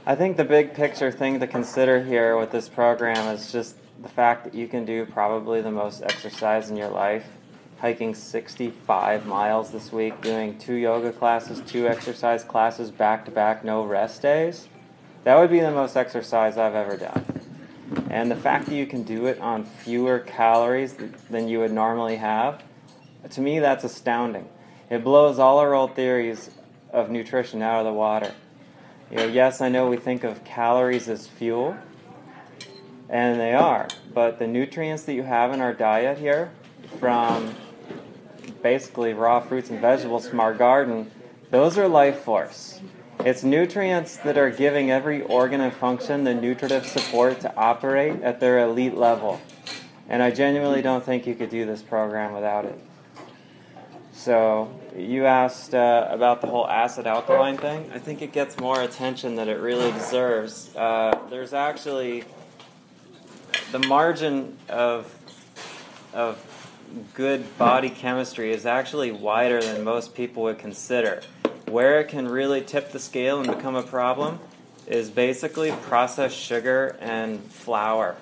I think the big picture thing to consider here with this program is just the fact that you can do probably the most exercise in your life. Hiking 65 miles this week, doing 2 yoga classes, 2 exercise classes back to back, no rest days. That would be the most exercise I've ever done. And the fact that you can do it on fewer calories than you would normally have, to me that's astounding. It blows all our old theories of nutrition out of the water. Yes, I know we think of calories as fuel, and they are, but the nutrients that you have in our diet here, from basically raw fruits and vegetables from our garden, those are life force. It's nutrients that are giving every organ and function the nutritive support to operate at their elite level. And I genuinely don't think you could do this program without it. So, you asked about the whole acid-alkaline thing. I think it gets more attention than it really deserves. There's actually the margin of good body chemistry is actually wider than most people would consider. Where it can really tip the scale and become a problem is basically processed sugar and flour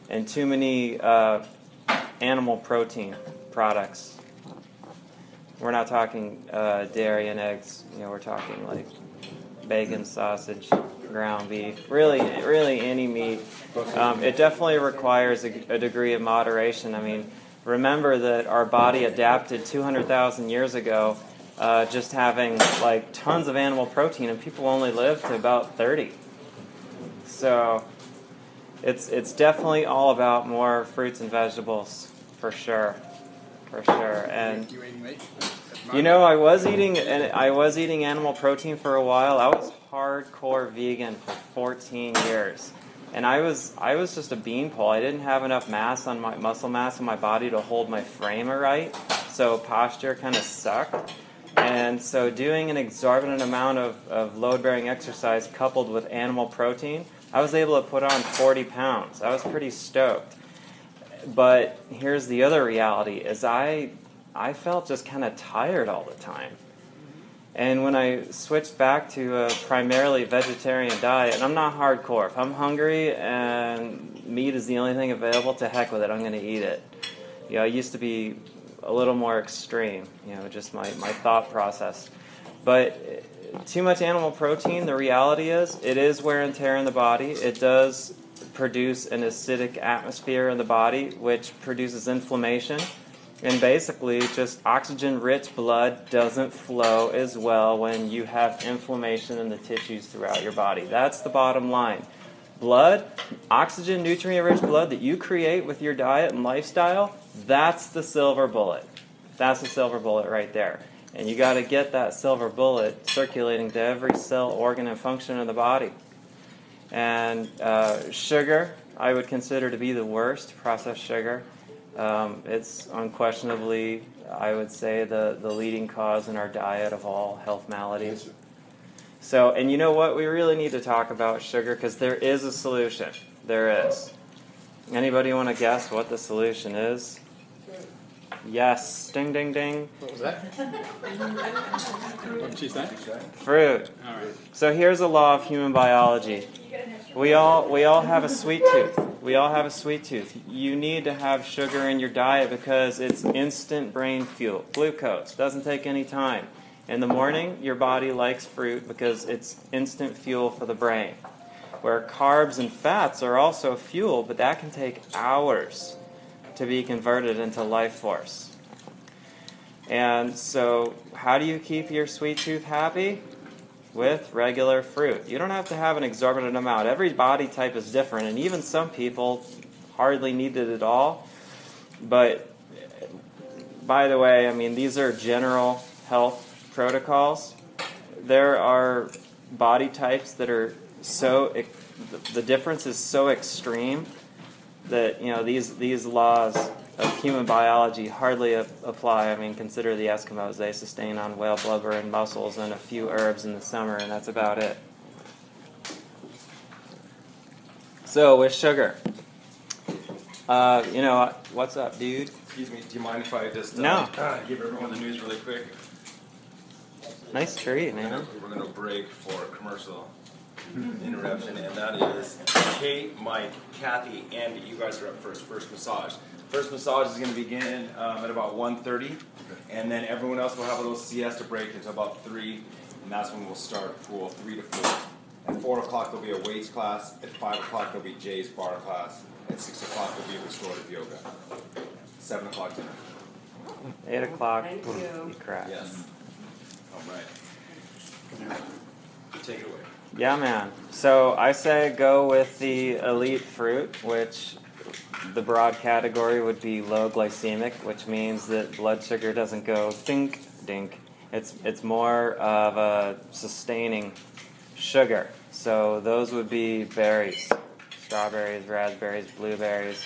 and too many animal protein products. We're not talking dairy and eggs. We're talking like bacon, sausage, ground beef, really any meat. It definitely requires a degree of moderation. I mean, remember that our body adapted 200,000 years ago just having like tons of animal protein, and people only live to about 30. So it's definitely all about more fruits and vegetables, for sure. And I was eating animal protein for a while. I was hardcore vegan for 14 years. And I was just a beanpole. I didn't have enough muscle mass in my body to hold my frame right, so posture kind of sucked. And so doing an exorbitant amount of load-bearing exercise coupled with animal protein, I was able to put on 40 pounds. I was pretty stoked. But here's the other reality, is I felt just kind of tired all the time. And when I switched back to a primarily vegetarian diet, and I'm not hardcore. If I'm hungry and meat is the only thing available, to heck with it, I'm going to eat it. I used to be a little more extreme, just my thought process. But too much animal protein, the reality is, it is wear and tear in the body. It does produce an acidic atmosphere in the body, which produces inflammation. And basically, just oxygen-rich blood doesn't flow as well when you have inflammation in the tissues throughout your body. That's the bottom line. Blood, oxygen, nutrient-rich blood that you create with your diet and lifestyle, that's the silver bullet. That's the silver bullet right there. And you got to get that silver bullet circulating to every cell, organ, and function in the body. And sugar, I would consider to be the worst, processed sugar. It's unquestionably, I would say, the leading cause in our diet of all health maladies. So, and you know what? We really need to talk about sugar because there is a solution. There is. Anybody want to guess what the solution is? Yes. Ding, ding, ding. What was that? What did she say? Fruit. All right. So here's a law of human biology. We all have a sweet tooth. We all have a sweet tooth. You need to have sugar in your diet because it's instant brain fuel. Glucose doesn't take any time. In the morning, your body likes fruit because it's instant fuel for the brain. Where carbs and fats are also fuel, but that can take hours to be converted into life force. And so, how do you keep your sweet tooth happy? With regular fruit. You don't have to have an exorbitant amount. Every body type is different, and even some people hardly need it at all. But, by the way, I mean, these are general health protocols. There are body types that are the difference is so extreme that, these laws of human biology hardly apply. I mean, consider the Eskimos. They sustain on whale blubber and mussels and a few herbs in the summer, and that's about it. So, with sugar. You know, what's up, dude? Excuse me, do you mind if I just No. give everyone the news really quick? Nice tree, man. We're going to break for commercial interruption, and that is Kate, Mike, Kathy, Andy. You guys are up first. First massage. First massage is going to begin at about 1:30, and then everyone else will have a little siesta break until about 3, and that's when we'll start pool, 3 to 4. At 4 o'clock there'll be a weights class. At 5 o'clock there'll be Jay's bar class. At 6 o'clock there'll be restorative yoga. 7 o'clock dinner. 8 o'clock. Thank you. You crack. Yes. All right. Take it away. Yeah, man. So I say go with the elite fruit, which the broad category would be low glycemic, which means that blood sugar doesn't go dink, dink. It's more of a sustaining sugar. So those would be berries, strawberries, raspberries, blueberries,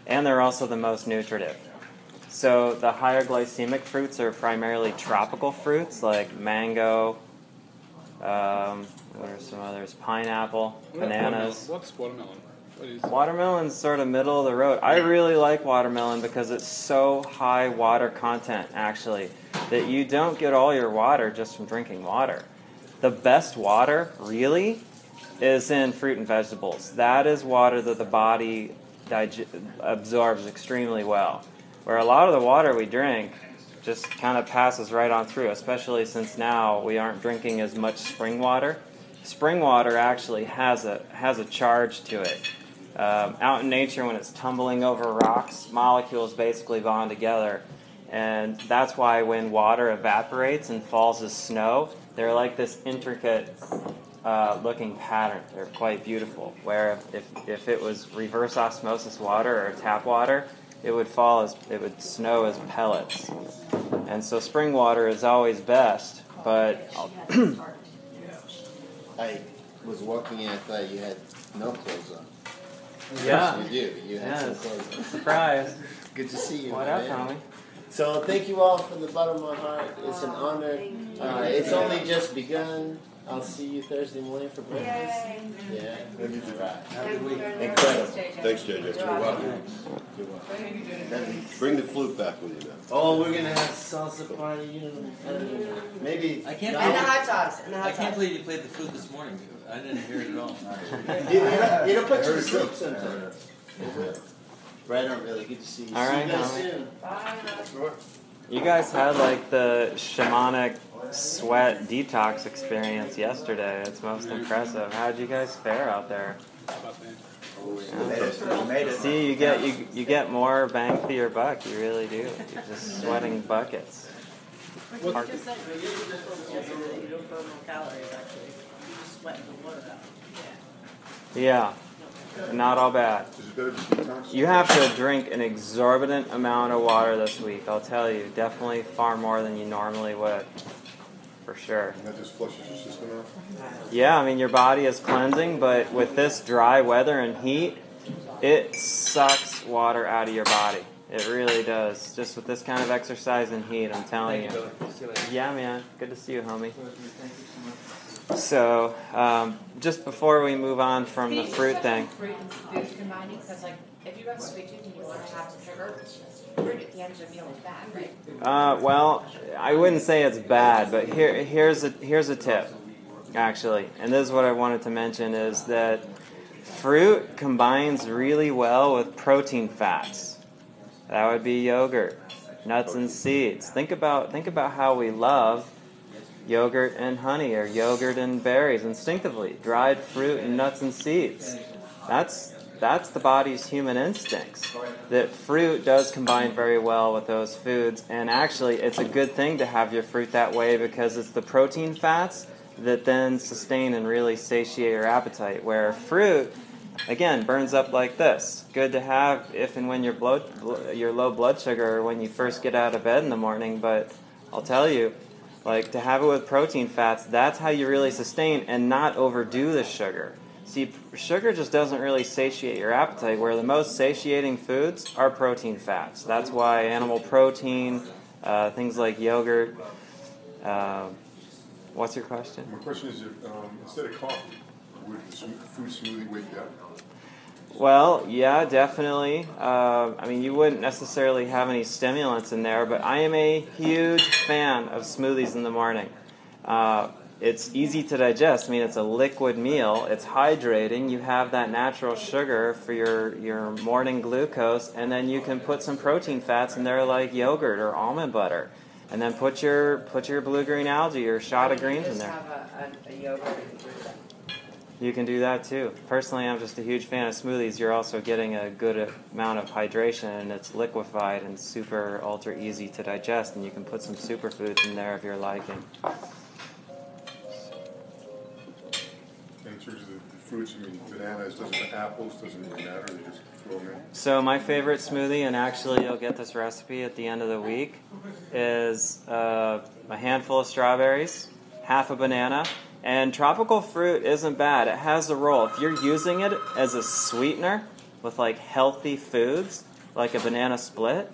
and they're also the most nutritive. So the higher glycemic fruits are primarily tropical fruits like mango, what are some others? Pineapple, bananas. What's watermelon? What is Watermelon's sort of middle of the road. I really like watermelon because it's so high water content, actually, that you don't get all your water just from drinking water. The best water, really, is in fruit and vegetables. That is water that the body absorbs extremely well. Where a lot of the water we drink just kind of passes right on through, especially since now we aren't drinking as much spring water. Spring water actually has a charge to it. Out in nature, when it's tumbling over rocks, molecules basically bond together, and that's why when water evaporates and falls as snow, they're like this intricate looking pattern. They're quite beautiful. Where if it was reverse osmosis water or tap water, it would snow as pellets. And so spring water is always best, but I was walking in, I thought you had no clothes on. yeah. You do. You have some Yes. clothes on. Surprise. Good to see you. What my up, man. homie? So thank you all from the bottom of my heart. It's an honor. It's only just begun. I'll see you Thursday morning for breakfast. Yeah. Incredible. Thanks, JJ. You're welcome. Bring the flute back with you now. Oh, we're gonna have salsa party. You know, maybe. I can't no, believe, and the hot dogs. And the hot I can't dogs. believe you played the flute this morning. I didn't hear it at all. You don't put you to sleep sometimes. Right on, really. Good to see you. All right, see you guys homie. soon. Bye. You guys had like the shamanic sweat detox experience yesterday. It's most impressive. How'd you guys fare out there? about that? Made it. See, you get more bang for your buck. You really do. You're just sweating buckets. You just said you don't burn no calories, actually. You just sweat the water out. Yeah, not all bad. Is it better to detox? You have to drink an exorbitant amount of water this week. I'll tell you, definitely far more than you normally would, for sure. And that just flushes your system out? Yeah, I mean, your body is cleansing, but with this dry weather and heat, it sucks water out of your body. It really does. Just with this kind of exercise and heat, I'm telling you. Yeah, man. Good to see you, homie. So, just before we move on from the fruit thing. Fruit and food combining, because like if you have sweet tooth and you want to have sugar, fruit at the end of the meal is bad, right? Well, I wouldn't say it's bad, but here's a tip, actually. And this is what I wanted to mention, is that fruit combines really well with protein fats. That would be yogurt, nuts and seeds. Think about how we love yogurt and honey, or yogurt and berries instinctively. Dried fruit and nuts and seeds. That's the body's human instincts. That fruit does combine very well with those foods, and actually it's a good thing to have your fruit that way, because it's the protein fats that then sustain and really satiate your appetite, where fruit, again, burns up like this. Good to have if and when your low blood sugar, or when you first get out of bed in the morning, but I'll tell you, like, to have it with protein fats, that's how you really sustain and not overdo the sugar. See, sugar just doesn't really satiate your appetite, where the most satiating foods are protein fats. That's why animal protein, things like yogurt. What's your question? My question is, instead of coffee, would the fruit smoothie wake you up? Well, yeah, definitely. I mean, you wouldn't necessarily have any stimulants in there, but I am a huge fan of smoothies in the morning. It's easy to digest. I mean, it's a liquid meal. It's hydrating. You have that natural sugar for your morning glucose, and then you can put some protein fats in there like yogurt or almond butter. And then put your blue-green algae or shot of greens in there. Have a yogurt and fruit. You can do that too. Personally, I'm just a huge fan of smoothies. You're also getting a good amount of hydration, and it's liquefied and super ultra easy to digest. And you can put some superfoods in there if you're liking. In terms of the fruits, I mean, bananas, apples, doesn't really matter, they just throw them in. So my favorite smoothie, and actually you'll get this recipe at the end of the week, is a handful of strawberries, half a banana, and tropical fruit isn't bad. It has a role. If you're using it as a sweetener with like healthy foods, like a banana split,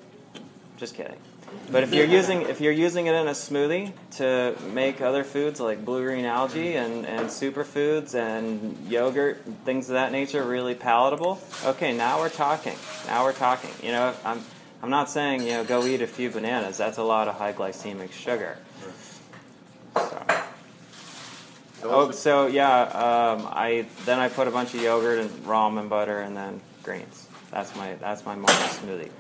just kidding. But if you're using it in a smoothie to make other foods like blue-green algae and superfoods and yogurt and things of that nature really palatable, okay, now we're talking. Now we're talking. You know, I'm not saying, you know, go eat a few bananas. That's a lot of high glycemic sugar. So I put a bunch of yogurt and raw almond butter and then greens. That's my morning smoothie.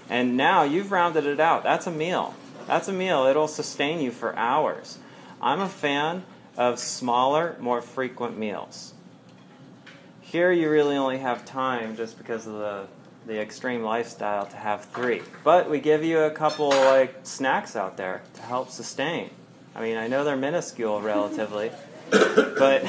And now you've rounded it out. That's a meal. That's a meal. It'll sustain you for hours. I'm a fan of smaller, more frequent meals. Here you really only have time, just because of the extreme lifestyle, to have 3. But we give you a couple like snacks out there to help sustain. I mean, I know they're minuscule relatively, but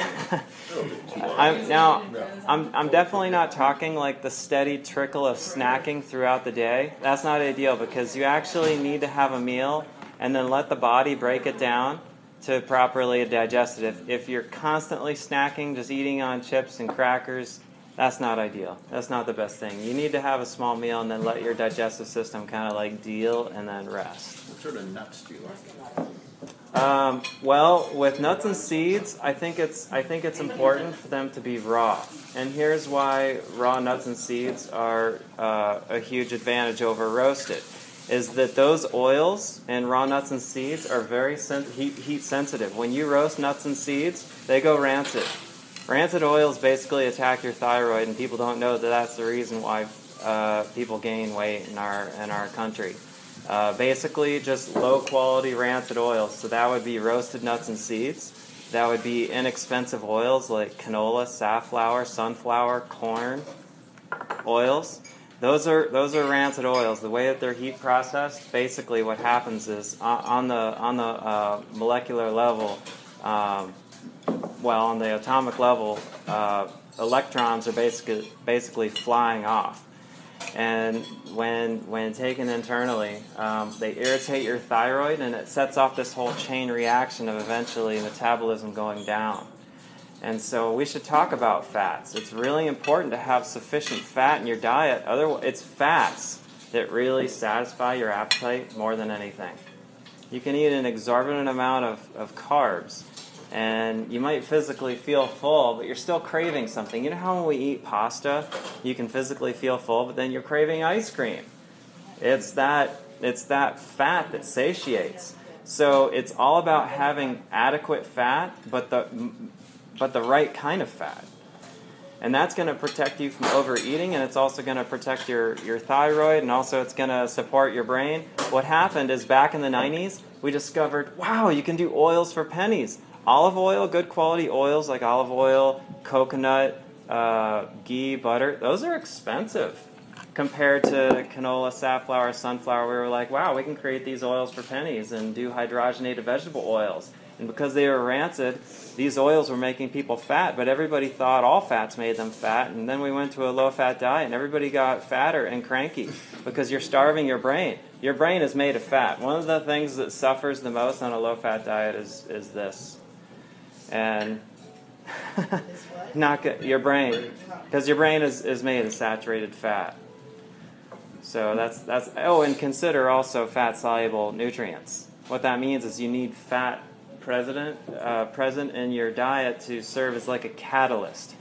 I'm definitely not talking like the steady trickle of snacking throughout the day. That's not ideal, because you actually need to have a meal and then let the body break it down to properly digest it. If you're constantly snacking, just eating on chips and crackers, that's not ideal. That's not the best thing. You need to have a small meal and then let your digestive system kind of like deal and then rest. What sort of nuts do you like? Well, with nuts and seeds, I think it's important for them to be raw. And here's why raw nuts and seeds are a huge advantage over roasted. Is that those oils in raw nuts and seeds are very heat sensitive. When you roast nuts and seeds, they go rancid. Rancid oils basically attack your thyroid, and people don't know that that's the reason why people gain weight in our country. Basically, just low-quality rancid oils. So that would be roasted nuts and seeds. That would be inexpensive oils like canola, safflower, sunflower, corn oils. Those are rancid oils. The way that they're heat processed, basically what happens is on the molecular level, on the atomic level, electrons are basically flying off. And when taken internally, they irritate your thyroid, and it sets off this whole chain reaction of eventually metabolism going down. And so we should talk about fats. It's really important to have sufficient fat in your diet. Otherwise, it's fats that really satisfy your appetite more than anything. You can eat an exorbitant amount of carbs, and you might physically feel full, but you're still craving something. You know how when we eat pasta, you can physically feel full, but then you're craving ice cream. It's that fat that satiates. So it's all about having adequate fat, but the right kind of fat. And that's going to protect you from overeating, and it's also going to protect your thyroid, and also it's going to support your brain. What happened is back in the 90s, we discovered, wow, you can do oils for pennies. Olive oil, good quality oils like olive oil, coconut, ghee, butter, those are expensive compared to canola, safflower, sunflower. We were like, wow, we can create these oils for pennies and do hydrogenated vegetable oils. And because they were rancid, these oils were making people fat, but everybody thought all fats made them fat. And then we went to a low-fat diet, and everybody got fatter and cranky because you're starving your brain. Your brain is made of fat. One of the things that suffers the most on a low-fat diet is this. And not good, your brain, because your brain is made of saturated fat. So that's and consider also fat-soluble nutrients. What that means is you need fat present in your diet to serve as like a catalyst.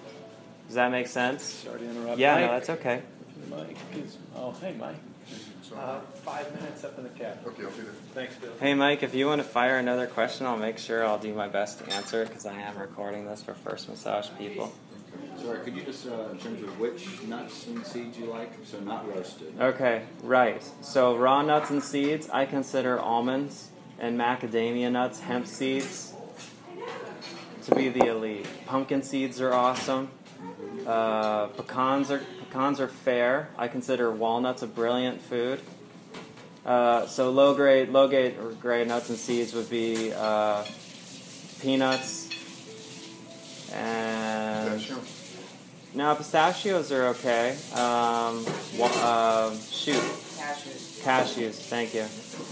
Does that make sense? Sorry to interrupt. Yeah, Mike. no, that's okay. Mike is, oh, hey, Mike. So, 5 minutes up in the cab. okay, I'll be there. Thanks, Bill. Hey, Mike, if you want to fire another question, I'll make sure I'll do my best to answer it because I am recording this for First Massage people. Sorry, could you just, in terms of which nuts and seeds you like, so not roasted? Okay, right. So raw nuts and seeds, I consider almonds and macadamia nuts, hemp seeds, to be the elite. Pumpkin seeds are awesome. Pecans are fair. I consider walnuts a brilliant food. So low grade nuts and seeds would be peanuts and Pistachio? no, pistachios are okay. Cashews. Thank you.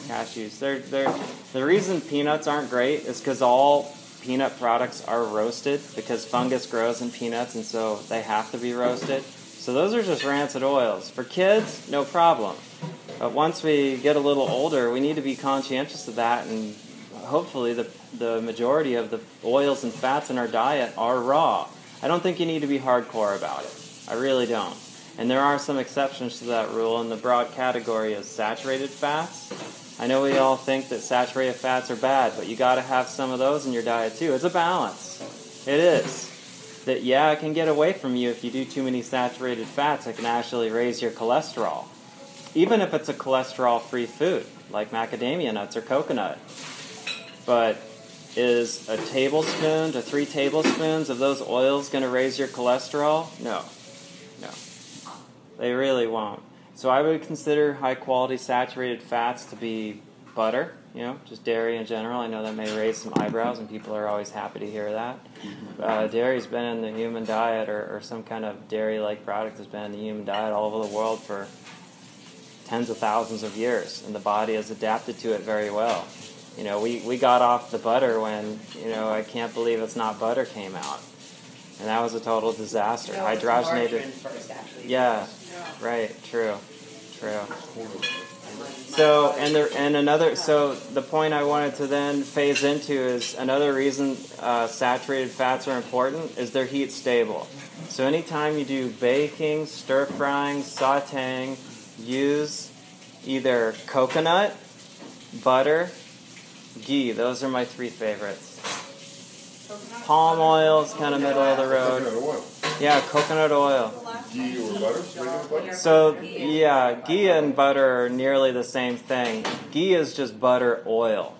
Cashews. They're the reason peanuts aren't great is because all peanut products are roasted because fungus grows in peanuts and so they have to be roasted. So those are just rancid oils. For kids, no problem. But once we get a little older, we need to be conscientious of that, and hopefully the majority of the oils and fats in our diet are raw. I don't think you need to be hardcore about it. I really don't. And there are some exceptions to that rule, and the broad category is saturated fats. I know we all think that saturated fats are bad, but you got to have some of those in your diet too. It's a balance. It is. That, yeah, it can get away from you if you do too many saturated fats. It can actually raise your cholesterol. Even if it's a cholesterol-free food, like macadamia nuts or coconut. But is a tablespoon to 3 tablespoons of those oils going to raise your cholesterol? No. They really won't. So I would consider high-quality saturated fats to be butter, just dairy in general. I know that may raise some eyebrows, and people are always happy to hear that. Dairy's been in the human diet, or some kind of dairy-like product has been in the human diet all over the world for tens of thousands of years, and the body has adapted to it very well. We got off the butter when, I can't believe it's not butter came out. And that was a total disaster. Hydrogenated. First, actually. Yeah, right, true. So, so the point I wanted to then phase into is another reason saturated fats are important is they're heat stable. So anytime you do baking, stir frying, sauteing, use either coconut, butter, ghee. Those are my 3 favorites. Palm oil is kind of middle of the road. Coconut oil. Yeah, coconut oil. Ghee or butter? Regular butter? So, yeah, ghee and butter are nearly the same thing. Ghee is just butter oil.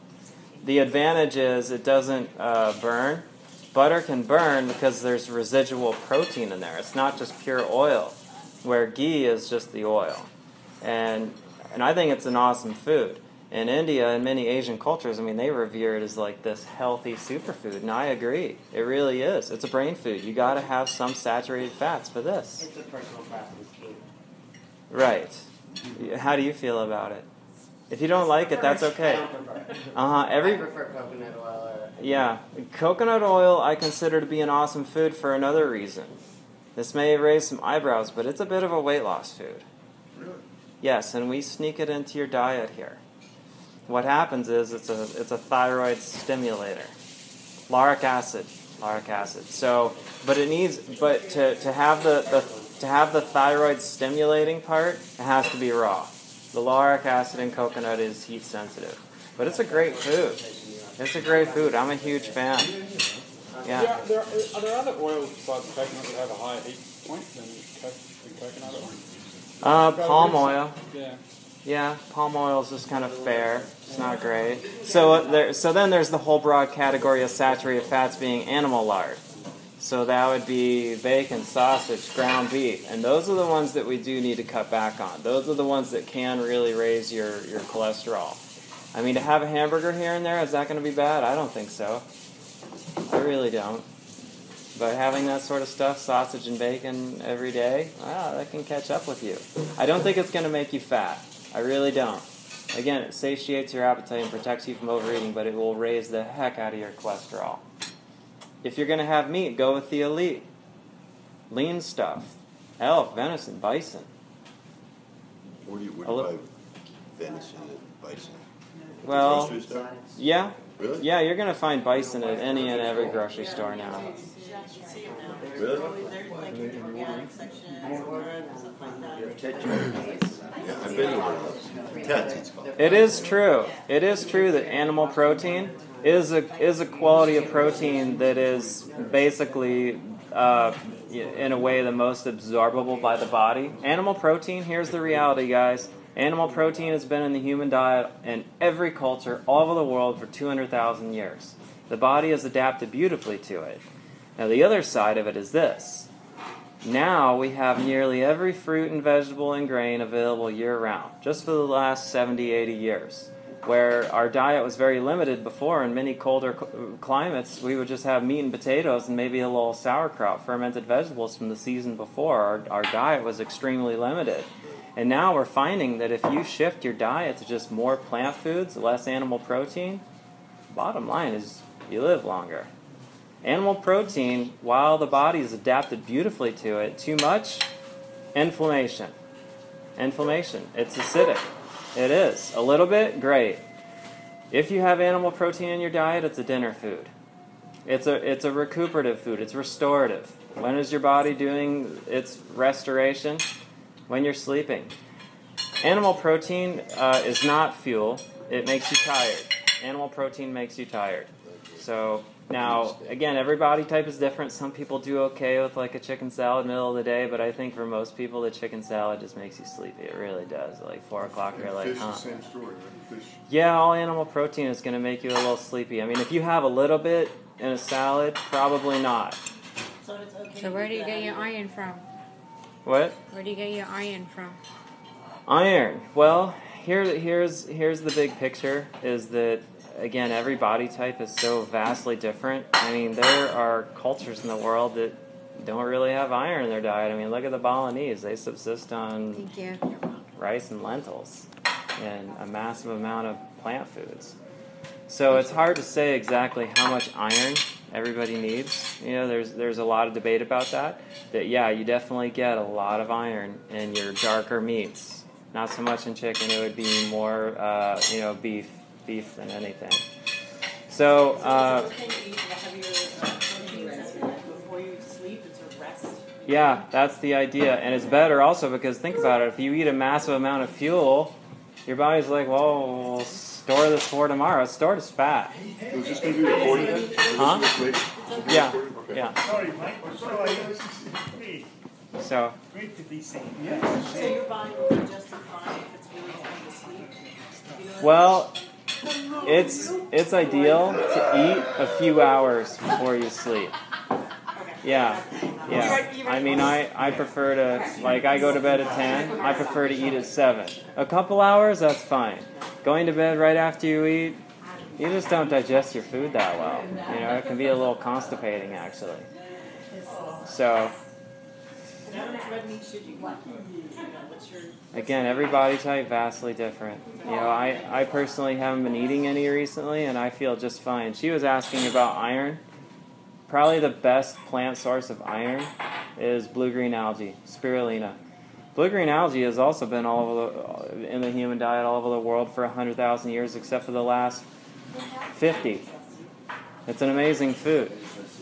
The advantage is it doesn't burn. Butter can burn because there's residual protein in there. It's not just pure oil, where ghee is just the oil. And I think it's an awesome food. In India and many Asian cultures, they revere it as like this healthy superfood, and I agree. It really is. It's a brain food. You got to have some saturated fats for this. It's a personal preference. Right. How do you feel about it? If you don't like it, that's okay. I don't prefer it. I prefer coconut oil. Yeah, coconut oil I consider to be an awesome food for another reason. This may raise some eyebrows, but it's a bit of a weight loss food. Really? Yes, and we sneak it into your diet here. What happens is it's a thyroid stimulator. Lauric acid. So, but to have the thyroid stimulating part, it has to be raw. The lauric acid in coconut is heat sensitive. But it's a great food. It's a great food. I'm a huge fan. Yeah. Are there other oils besides coconut that have a higher heat point than coconut oil? Palm oil. Yeah. Yeah, palm oil is just kind of fair. It's not great. So then there's the whole broad category of saturated fats being animal lard. So that would be bacon, sausage, ground beef. And those are the ones that we do need to cut back on. Those are the ones that can really raise your cholesterol. To have a hamburger here and there, is that going to be bad? I don't think so. I really don't. But having that sort of stuff, sausage and bacon every day, that can catch up with you. I don't think it's going to make you fat. I really don't. Again, it satiates your appetite and protects you from overeating, but it will raise the heck out of your cholesterol. If you're going to have meat, go with the elite. Lean stuff. Elk, venison, bison. Where do you buy venison and bison? Well, Grocery store? yeah. Really? Yeah, you're gonna find bison at any and every grocery store now. You should see them now. Really? They're like in the organic section, something like that. Yeah, I've been to one of those. Ted's, it's called. It is true. It is true that animal protein is a quality of protein that is basically, in a way, the most absorbable by the body. Animal protein, here's the reality, guys. Animal protein has been in the human diet in every culture all over the world for 200,000 years. The body has adapted beautifully to it. Now, the other side of it is this. Now we have nearly every fruit and vegetable and grain available year-round, just for the last 70, 80 years. Where our diet was very limited before, in many colder climates, we would just have meat and potatoes and maybe a little sauerkraut, fermented vegetables from the season before. Our diet was extremely limited. And now we're finding that if you shift your diet to just more plant foods, less animal protein, bottom line is you live longer. Animal protein, while the body's adapted beautifully to it, too much, inflammation. Inflammation. It's acidic. It is. A little bit, great. If you have animal protein in your diet, it's a dinner food. It's a recuperative food. It's restorative. When is your body doing its restoration? When you're sleeping. Animal protein is not fuel. It makes you tired. Animal protein makes you tired. So now, again, every body type is different. Some people do okay with like a chicken salad middle of the day, but I think for most people, the chicken salad just makes you sleepy. It really does. Like 4 o'clock, you're like, Fish, huh? the same story, right? Fish. Yeah, all animal protein is going to make you a little sleepy. I mean, if you have a little bit in a salad, probably not. So it's okay. So where do you get your iron from? What? Where do you get your iron from? Iron. Well, here's the big picture, is that, again, every body type is so vastly different. I mean, there are cultures in the world that don't really have iron in their diet. I mean, look at the Balinese. They subsist on rice and lentils and a massive amount of plant foods. So it's hard to say exactly how much iron everybody needs. You know, there's a lot of debate about that. That, yeah, you definitely get a lot of iron in your darker meats. Not so much in chicken. It would be more, beef than anything. So, Is it okay to eat the heavier proteins before you sleep and sort of rest? yeah, that's the idea. And it's better also because, think about it, if you eat a massive amount of fuel, your body's like, well, we'll store this for tomorrow. It's stored as fat. Was this going to be recorded? Huh? Yeah. Okay. Yeah. Sorry, Mike. Sorry. So, Great to be seen. So your body will digest it fine if it's really time to sleep? You know well, it's ideal to eat a few hours before you sleep. Yeah. I mean, I prefer to, like, I go to bed at 10. I prefer to eat at 7. A couple hours, that's fine. Going to bed right after you eat, you just don't digest your food that well. You know, it can be a little constipating, actually. So, how much red meat should you eat? What's your... Again, every body type vastly different. You know, I personally haven't been eating any recently, and I feel just fine. She was asking about iron. Probably the best plant source of iron is blue-green algae, spirulina. Blue-green algae has also been in the human diet all over the world for 100,000 years, except for the last 50. It's an amazing food.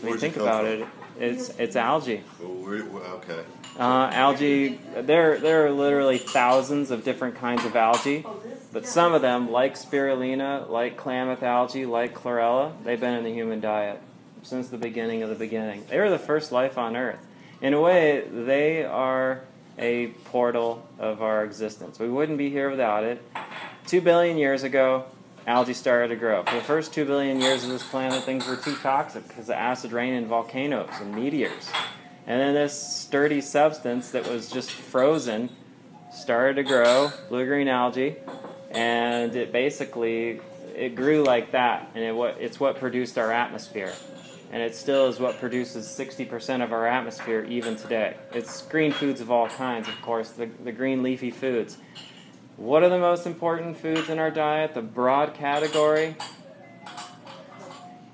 I mean, think about it. It's algae. Okay. Algae, there are literally thousands of different kinds of algae, but some of them, like spirulina, like Klamath algae, like chlorella, they've been in the human diet since the beginning of the beginning. They were the first life on Earth. In a way, they are a portal of our existence. We wouldn't be here without it. 2 billion years ago, algae started to grow. For the first 2 billion years of this planet, things were too toxic because of acid rain and volcanoes and meteors. And then this sturdy substance that was just frozen started to grow, blue-green algae, and it grew like that, and it's what produced our atmosphere. And it still is what produces 60% of our atmosphere even today. It's green foods of all kinds, of course, the green leafy foods. What are the most important foods in our diet? The broad category?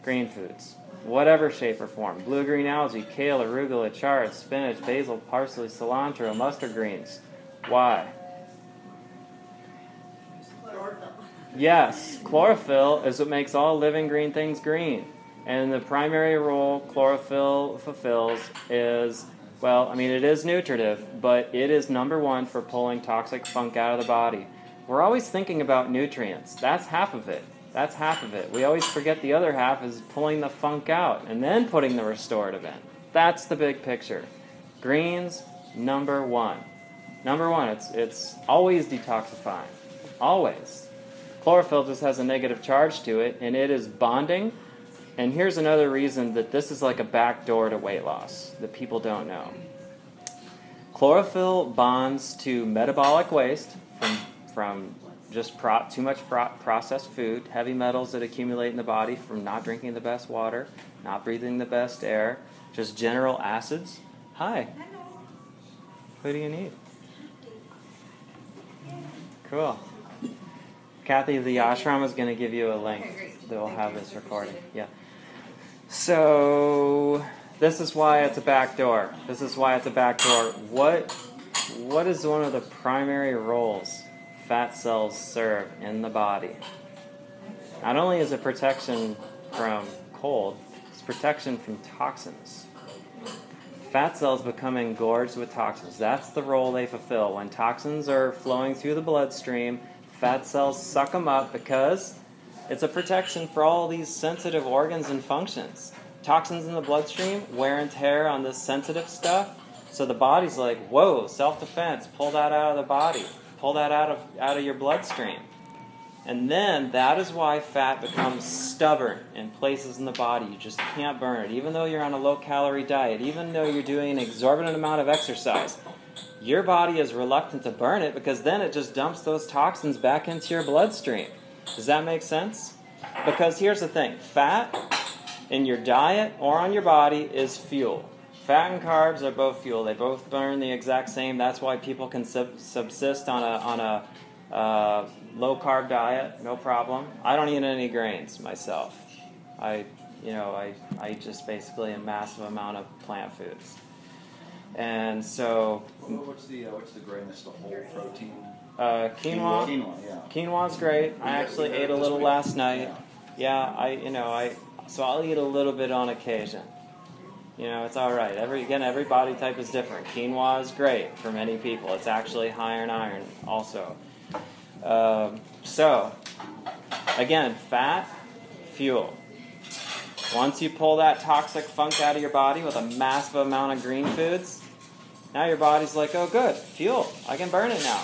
Green foods. Whatever shape or form. Blue-green algae, kale, arugula, chard, spinach, basil, parsley, cilantro, mustard greens. Why? Yes, chlorophyll is what makes all living green things green. And the primary role chlorophyll fulfills is, well, I mean, it is nutritive, but it is number one for pulling toxic funk out of the body. We're always thinking about nutrients. That's half of it. That's half of it. We always forget the other half is pulling the funk out and then putting the restorative in. That's the big picture. Greens, number one. Number one, it's always detoxifying. Always. Chlorophyll just has a negative charge to it, and it is bonding. And here's another reason that this is like a back door to weight loss that people don't know. Chlorophyll bonds to metabolic waste from just too much processed food, heavy metals that accumulate in the body from not drinking the best water, not breathing the best air, just general acids. Hi. What do you need? Cool. Kathy, the ashram is going to give you a link that will have this recording. Yeah. So this is why it's a back door. This is why it's a back door. What is one of the primary roles fat cells serve in the body? Not only is it protection from cold, it's protection from toxins. Fat cells become engorged with toxins. That's the role they fulfill. When toxins are flowing through the bloodstream, fat cells suck them up because it's a protection for all these sensitive organs and functions. Toxins in the bloodstream, wear and tear on this sensitive stuff. So the body's like, whoa, self-defense, pull that out of the body. Pull that out of your bloodstream. And then that is why fat becomes stubborn in places in the body. You just can't burn it. Even though you're on a low-calorie diet, even though you're doing an exorbitant amount of exercise, your body is reluctant to burn it because then it just dumps those toxins back into your bloodstream. Does that make sense? Because here's the thing. Fat in your diet or on your body is fuel. Fat and carbs are both fuel. They both burn the exact same. That's why people can subsist on a low-carb diet, no problem. I don't eat any grains myself. I just basically a massive amount of plant foods. And so, what's the grain? The whole protein. Quinoa. Quinoa, yeah. Quinoa's great. I actually ate a little last night. Yeah, so I'll eat a little bit on occasion. It's all right. Every body type is different. Quinoa is great for many people. It's actually higher in iron also. So, again, fat, fuel. Once you pull that toxic funk out of your body with a massive amount of green foods, now your body's like, oh good, fuel, I can burn it now.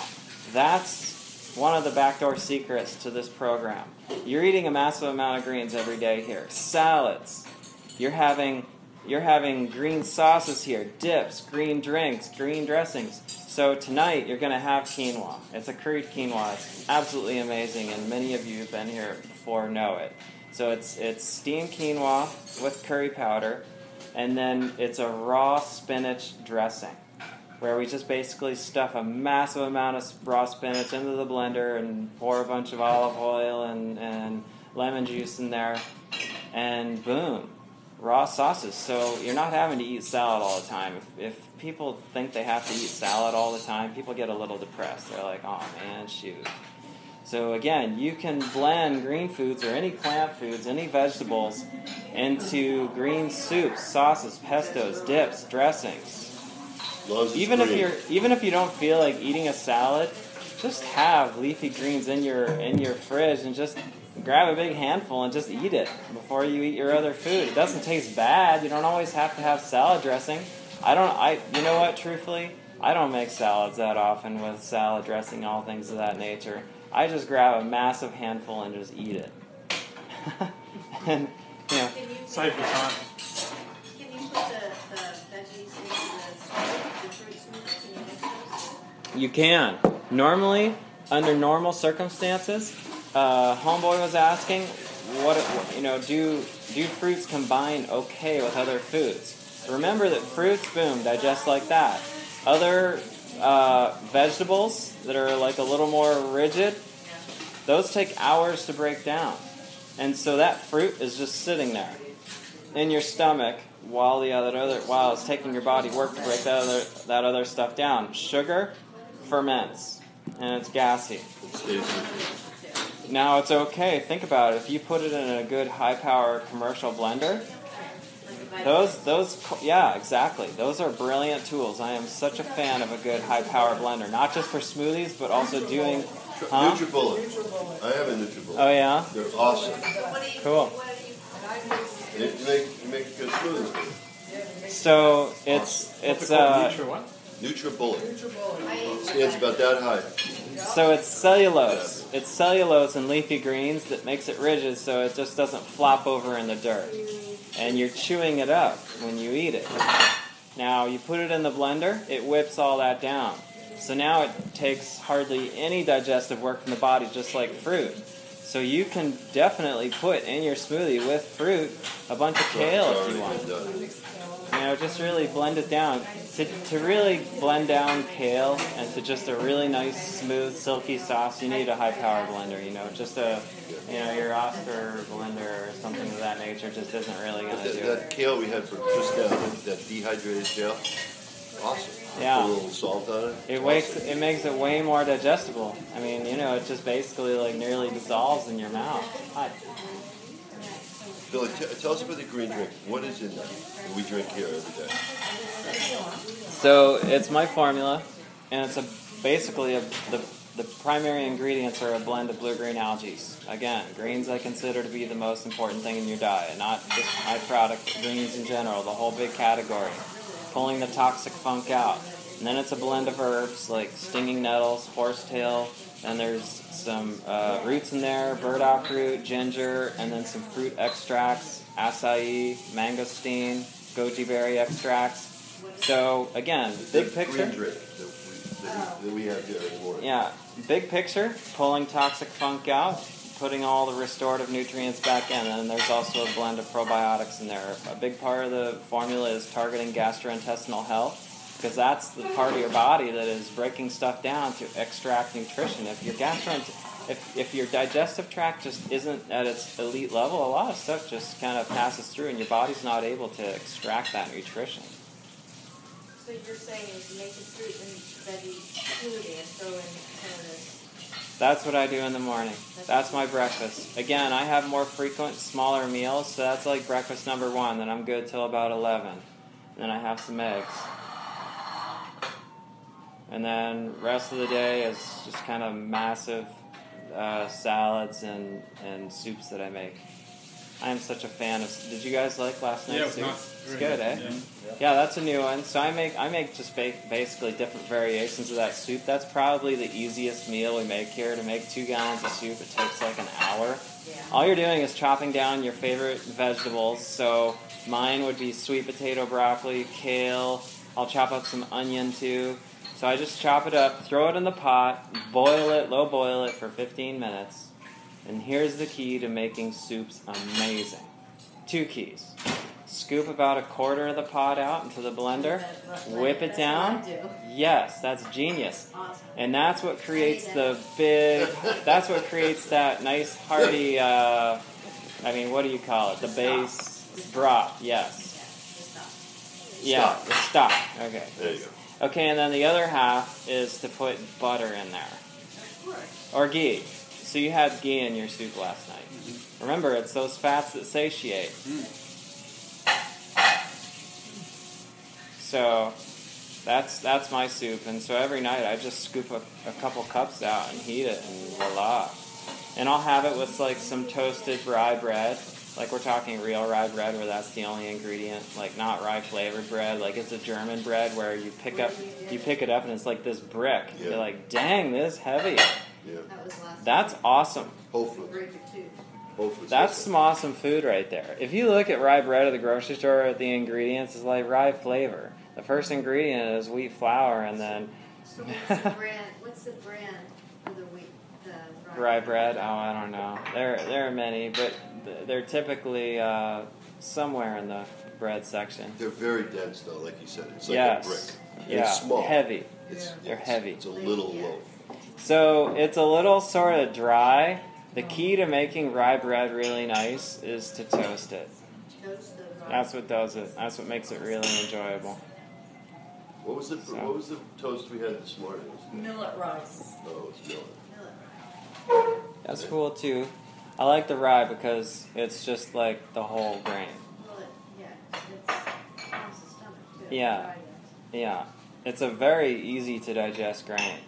That's one of the backdoor secrets to this program. You're eating a massive amount of greens every day here. Salads. You're having green sauces here, dips, green drinks, green dressings. So tonight you're going to have quinoa. It's a curried quinoa. It's absolutely amazing, and many of you who've been here before know it. So it's steamed quinoa with curry powder, and then it's a raw spinach dressing, where we just basically stuff a massive amount of raw spinach into the blender and pour a bunch of olive oil and lemon juice in there, and boom, raw sauces. So you're not having to eat salad all the time. If people think they have to eat salad all the time, people get a little depressed. They're like, oh man, shoot. So again, you can blend green foods or any plant foods, any vegetables, into green soups, sauces, pestos, dips, dressings. Even if you don't feel like eating a salad, just have leafy greens in your fridge and just grab a big handful and just eat it before you eat your other food. It doesn't taste bad. You don't always have to have salad dressing. You know what, truthfully, I don't make salads that often with salad dressing, all things of that nature. I just grab a massive handful and just eat it. And, save the time. Can you put the veggies in the fruit smoothie? Can you mix those? You can. Normally, under normal circumstances, homeboy was asking, do fruits combine okay with other foods? Remember that fruits, boom, digest like that. Other vegetables that are like a little more rigid, those take hours to break down. And so that fruit is just sitting there in your stomach while it's taking your body work to break that other stuff down. Sugar ferments, and it's gassy. Now it's okay. Think about it. If you put it in a good high-power commercial blender, yeah, exactly. Those are brilliant tools. I am such a fan of a good high-power blender, not just for smoothies, but also doing. Huh? NutriBullet. I have a NutriBullet. Oh yeah. They're awesome. Cool. You make good smoothies. So it's NutriBullet. Stands about that high. So it's cellulose. It's cellulose and leafy greens that makes it rigid, so it just doesn't flop over in the dirt. And you're chewing it up when you eat it. Now you put it in the blender, it whips all that down. So now it takes hardly any digestive work from the body, just like fruit. So you can definitely put in your smoothie with fruit a bunch of kale if you want. You know, just really blend it down. To really blend down kale and to just a really nice, smooth, silky sauce, you need a high-power blender. You know, just your Oscar blender or something of that nature just isn't really going to do it. That kale we had for Christmas, that dehydrated kale, awesome. Yeah. Put a little salt on it. It makes it way more digestible. I mean, you know, it just basically like nearly dissolves in your mouth. Billy, tell us about the green drink. What is in that we drink here every day? So it's my formula, and it's basically the primary ingredients are a blend of blue-green algae. Again, greens I consider to be the most important thing in your diet, not just my product, but greens in general, the whole big category. Pulling the toxic funk out. And then it's a blend of herbs like stinging nettles, horsetail, and there's some roots in there, burdock root, ginger, and then some fruit extracts, acai, mangosteen, goji berry extracts. So again, big picture. Green drink that we have here in the morning. Yeah, big picture, pulling toxic funk out, putting all the restorative nutrients back in, and there's also a blend of probiotics in there. A big part of the formula is targeting gastrointestinal health, because that's the part of your body that is breaking stuff down to extract nutrition. If your digestive tract just isn't at its elite level, a lot of stuff just kind of passes through, and your body's not able to extract that nutrition. So you're saying is make a fruit and veggie smoothie and throw in some of this. That's what I do in the morning. That's my breakfast. Again, I have more frequent, smaller meals, so that's like breakfast number 1. Then I'm good till about 11. And then I have some eggs. And then rest of the day is just kind of massive salads and soups that I make. I am such a fan of. Did you guys like last night's soup? It's good, eh? Yeah, that's a new one. So I make just basically different variations of that soup. That's probably the easiest meal we make here. To make 2 gallons of soup, it takes like an hour. Yeah. All you're doing is chopping down your favorite vegetables. So mine would be sweet potato, broccoli, kale. I'll chop up some onion too. So I just chop it up, throw it in the pot, low boil it for 15 minutes. And here's the key to making soups amazing. 2 keys. Scoop about a quarter of the pot out into the blender, whip it down. Yes, that's genius. And that's what creates that's what creates that nice hearty, what do you call it? The base broth, yes. Yeah, the stock. Okay. There you go. Okay, and then the other half is to put butter in there. Or ghee. So you had ghee in your soup last night. Remember, it's those fats that satiate. So that's my soup. And so every night I just scoop a couple cups out and heat it, and voila. And I'll have it with like some toasted rye bread. Like we're talking real rye bread where that's the only ingredient, like not rye flavored bread. Like it's a German bread where you pick it up and it's like this brick. Yeah. You're like, dang, this is heavy. Yeah. That's awesome. Whole Foods. That's some awesome food right there. If you look at rye bread at the grocery store, the ingredients is like rye flavor. The first ingredient is wheat flour, and then So what's the brand of the wheat? Rye bread? Oh, I don't know. There are many, but they're typically somewhere in the bread section. They're very dense, though, like you said. It's like a brick. Yeah, it's small. Heavy. They're heavy. It's a little loaf. So it's a little sort of dry. The key to making rye bread really nice is to toast it. That's what does it. That's what makes it really enjoyable. What was the toast we had this morning? Millet rice. Oh, it's millet. That's cool too. I like the rye because it's just like the whole grain. Well, it calms the stomach too. Yeah. Rye does. Yeah. It's a very easy to digest grain.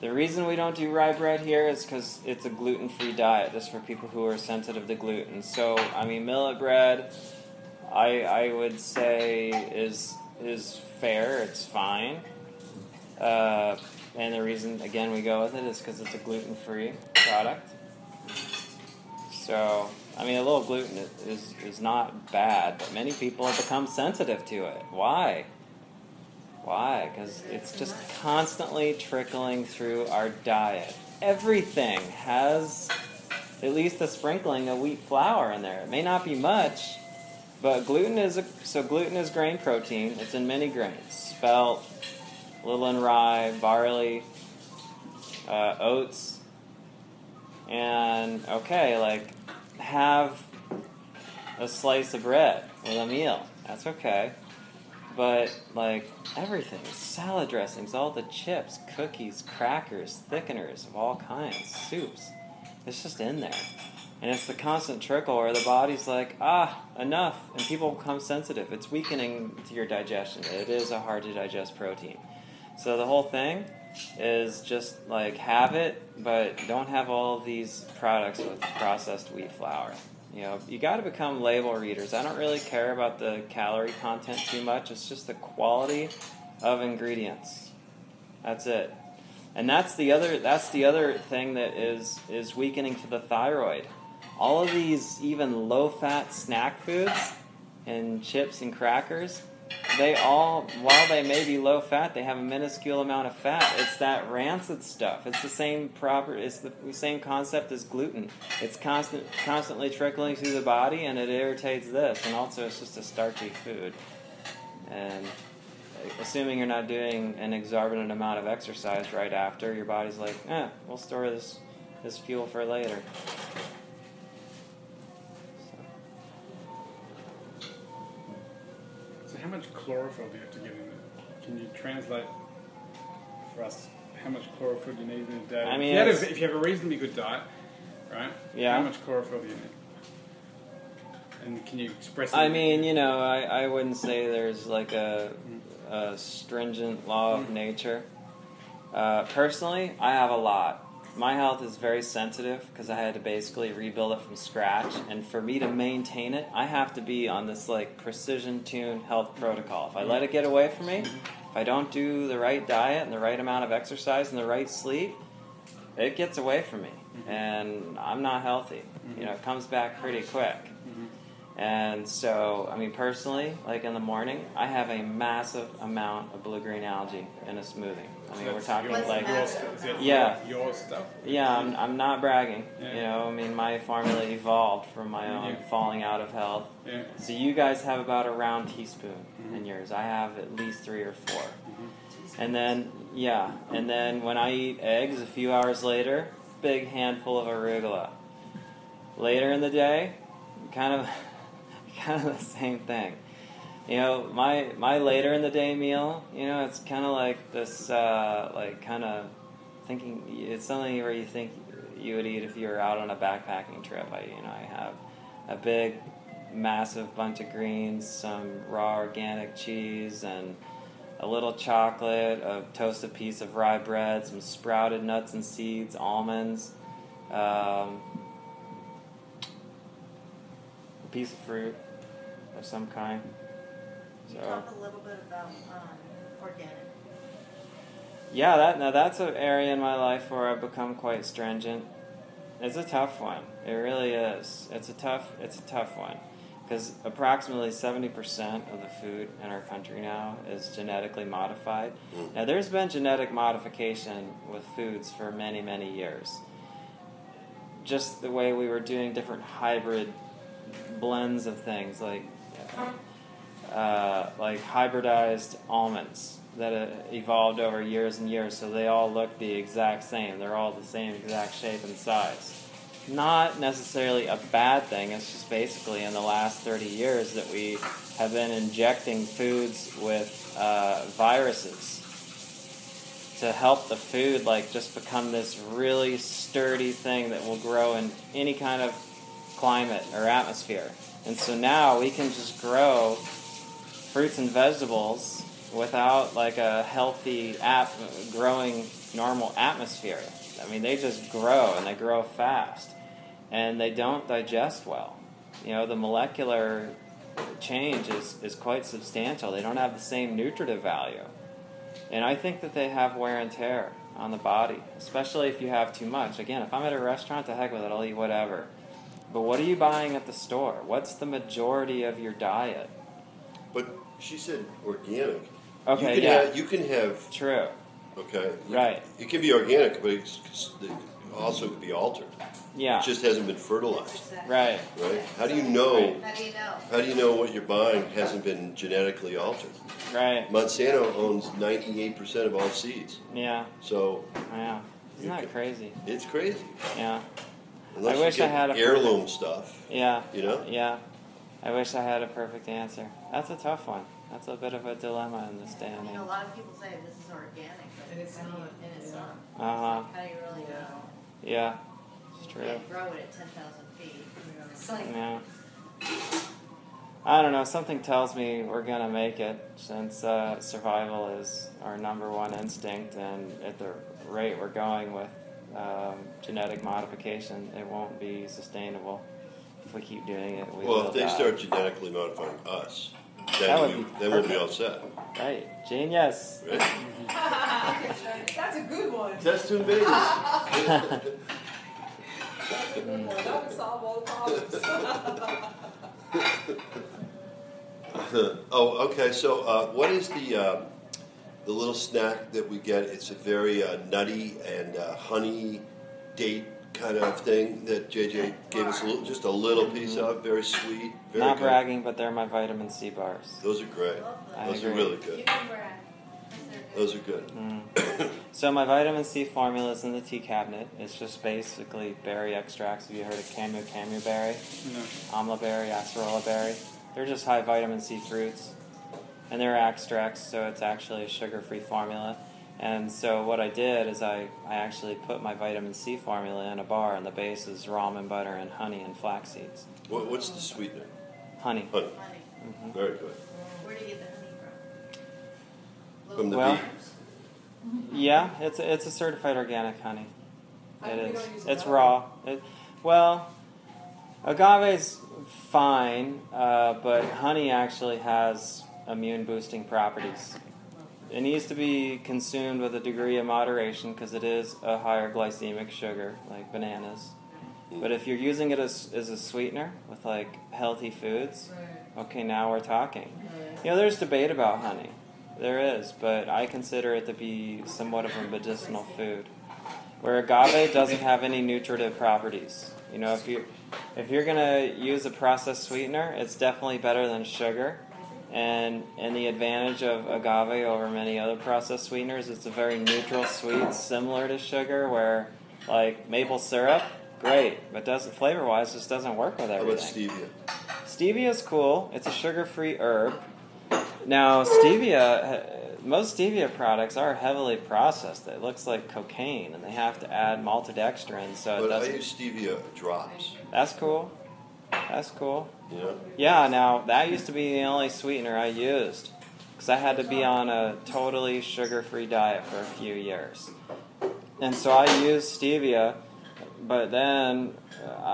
The reason we don't do rye bread here is because it's a gluten-free diet, just for people who are sensitive to gluten. So, I mean, millet bread, I would say is fair. It's fine. And the reason, again, we go with it is because it's a gluten-free product. So, I mean, a little gluten is not bad, but many people have become sensitive to it. Why? Why? Because it's just constantly trickling through our diet. Everything has at least a sprinkling of wheat flour in there. It may not be much, but gluten is grain protein. It's in many grains: spelt, little in rye, barley, oats, and have a slice of bread with a meal. That's okay. But, everything, salad dressings, all the chips, cookies, crackers, thickeners of all kinds, soups, it's just in there. And it's the constant trickle where the body's like, enough, and people become sensitive. It's weakening to your digestion. It is a hard-to-digest protein. So the whole thing is just, have it, but don't have all of these products with processed wheat flour. You got to become label readers. I don't really care about the calorie content too much. It's just the quality of ingredients. That's it. And that's the other thing that is weakening for the thyroid. All of these even low-fat snack foods and chips and crackers, they all, while they may be low-fat, they have a minuscule amount of fat. It's that rancid stuff. It's the same It's the same concept as gluten. It's constantly trickling through the body, and it irritates this. And also, it's just a starchy food. And assuming you're not doing an exorbitant amount of exercise right after, your body's like, we'll store this fuel for later. How much chlorophyll do you have to get in it? Can you translate for us how much chlorophyll you need in a day? I mean, if you have a reasonably good diet, right? Yeah. How much chlorophyll do you need? And can you express it? I mean, I wouldn't say there's a stringent law of nature. Personally, I have a lot. My health is very sensitive because I had to basically rebuild it from scratch. And for me to maintain it, I have to be on this precision-tuned health protocol. If I let it get away from me, if I don't do the right diet and the right amount of exercise and the right sleep, it gets away from me. And I'm not healthy. It comes back pretty quick. And so, I mean, personally, in the morning, I have a massive amount of blue-green algae in a smoothie. I mean, we're talking your stuff? Yeah, I'm not bragging. I mean, my formula evolved from my own falling out of health. Yeah. So you guys have about a round teaspoon in yours. I have at least 3 or 4. And then when I eat eggs a few hours later, big handful of arugula. Later in the day, kind of the same thing. My later in the day meal, it's kind of like this, kind of thinking, it's something where you think you would eat if you were out on a backpacking trip. I have a big, massive bunch of greens, some raw organic cheese, and a little chocolate, a toasted piece of rye bread, some sprouted nuts and seeds, almonds, a piece of fruit of some kind. You talk a little bit about organic. Yeah, that's an area in my life where I've become quite stringent. It's a tough one. It really is. It's a tough one. Because approximately 70% of the food in our country now is genetically modified. Now, there's been genetic modification with foods for many, many years. Just the way we were doing different hybrid blends of things, like hybridized almonds that evolved over years and years, so they all look the exact same. They're all the same exact shape and size. Not necessarily a bad thing. It's just basically in the last 30 years that we have been injecting foods with viruses to help the food like just become this really sturdy thing that will grow in any kind of climate or atmosphere. And so now we can just grow fruits and vegetables without like a healthy growing normal atmosphere. I mean, they just grow, and they grow fast, and they don't digest well. You know, the molecular change is quite substantial. They don't have the same nutritive value. And I think that they have wear and tear on the body, especially if you have too much. Again, if I'm at a restaurant, to heck with it, I'll eat whatever. But what are you buying at the store? What's the majority of your diet? But she said organic. Okay, you can have... True. Okay. Right. It can be organic, but it also could be altered. Yeah. It just hasn't been fertilized. Right. Right? How do you know? How do you know? How do you know what you're buying hasn't been genetically altered? Right. Monsanto owns 98% of all seeds. Yeah. So. Yeah. Isn't that crazy? It's crazy. Yeah. Unless I wish you I get had a heirloom stuff. Yeah. You know? Yeah. I wish I had a perfect answer. That's a tough one. That's a bit of a dilemma in this day and age. A lot of people say this is organic, but it's not. And it's not. Uh-huh. How do you really know? Yeah. It's true. You can't grow it at 10,000 feet. It's like, Yeah. I don't know. Something tells me we're going to make it, since survival is our number one instinct, and at the rate we're going with genetic modification, it won't be sustainable. If we keep doing it, we will Well, if they die. start genetically modifying us, That would then, be then we'll be perfect. all set. Right. Genius. Right? That's a good one. Test tube babies. That's a good one. That would solve all the problems. Oh, okay. So, what is the little snack that we get? It's a very nutty and honey date kind of thing that JJ gave us just a little piece of. Very sweet. Very Not good. bragging, but they're my vitamin C bars. Those are great. I Those are agree. really good. Those are good. So my vitamin C formula is in the tea cabinet. It's just basically berry extracts. Have you heard of camu berry? No. Amla berry, acerola berry. They're just high vitamin C fruits. And they're extracts, so it's actually a sugar-free formula. And so what I did is I actually put my vitamin C formula in a bar, and the base is almond butter and honey and flax seeds. What's the sweetener? Honey. Honey. Mm-hmm. Very good. where do you get the honey from? From the Well, bees. Yeah, it's a certified organic honey. How It come we is. don't use It's agave? raw. Well, agave's fine, but honey actually has immune boosting properties. It needs to be consumed with a degree of moderation because it is a higher glycemic sugar, like bananas. But if you're using it as a sweetener with like healthy foods, okay, now we're talking. You know, there's debate about honey. There is, but I consider it to be somewhat of a medicinal food. Where agave doesn't have any nutritive properties. You know, if you're gonna use a processed sweetener, it's definitely better than sugar. And the advantage of agave over many other processed sweeteners, it's a very neutral sweet, similar to sugar, where like maple syrup, great, but doesn't flavor-wise just doesn't work with everything. How about stevia? Stevia is cool. It's a sugar-free herb. Now, stevia, most stevia products are heavily processed. It looks like cocaine, and they have to add maltodextrin, so it But I doesn't. use stevia drops. That's cool. That's cool. Yeah. Yeah, now, that used to be the only sweetener I used, because I had to be on a totally sugar-free diet for a few years. And so I used stevia, but then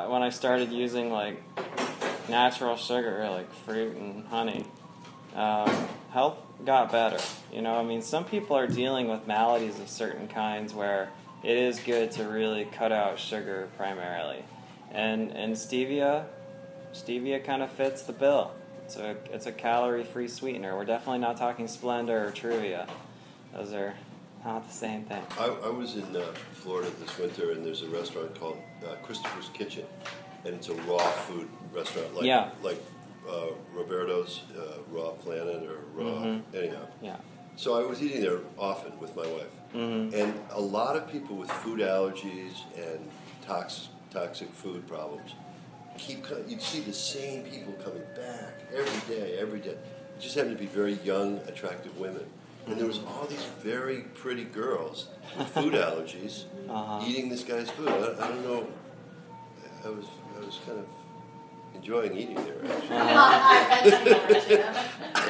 when I started using, like, natural sugar, like fruit and honey, health got better. You know, I mean, some people are dealing with maladies of certain kinds where it is good to really cut out sugar primarily. And stevia kind of fits the bill. It's a calorie-free sweetener. We're definitely not talking Splendor or Truvia. Those are not the same thing. I was in Florida this winter, and there's a restaurant called Christopher's Kitchen, and it's a raw food restaurant, like Roberto's Raw Planet or Raw, anyhow. Yeah. So I was eating there often with my wife, and a lot of people with food allergies and toxic food problems you'd see the same people coming back every day. It just happened to be very young, attractive women. And there was all these very pretty girls with food allergies eating this guy's food. I don't know. I was kind of enjoying eating there, actually.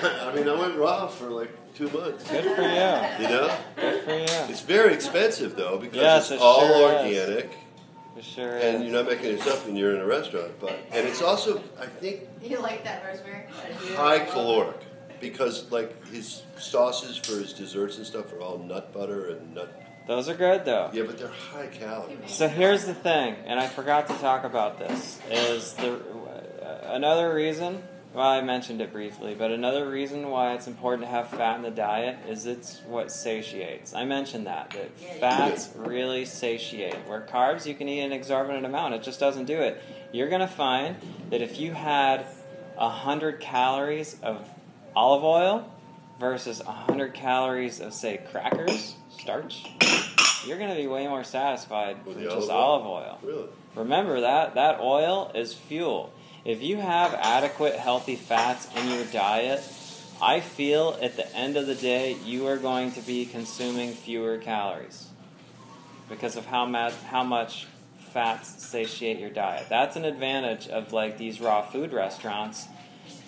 I mean, I went raw for like 2 months. Good for you. You know? Good for you. It's very expensive, though, because Yes, it's it all sure organic. It sure And is. you're not making it up when you're in a restaurant. And it's also, I think, You like that, Rosemary? high caloric. Because, like, his sauces for his desserts and stuff are all nut butter and nut. Those are good, though. Yeah, but they're high calories. So here's the thing, and I forgot to talk about this, is another reason, well, I mentioned it briefly, but another reason why it's important to have fat in the diet is it's what satiates. I mentioned that fats really satiate. Where carbs, you can eat an exorbitant amount. It just doesn't do it. You're going to find that if you had 100 calories of olive oil versus 100 calories of, say, crackers, starch, you're going to be way more satisfied with just olive oil. Really? Remember that oil is fuel. If you have adequate healthy fats in your diet, I feel at the end of the day you are going to be consuming fewer calories because of how much fats satiate your diet. That's an advantage of like these raw food restaurants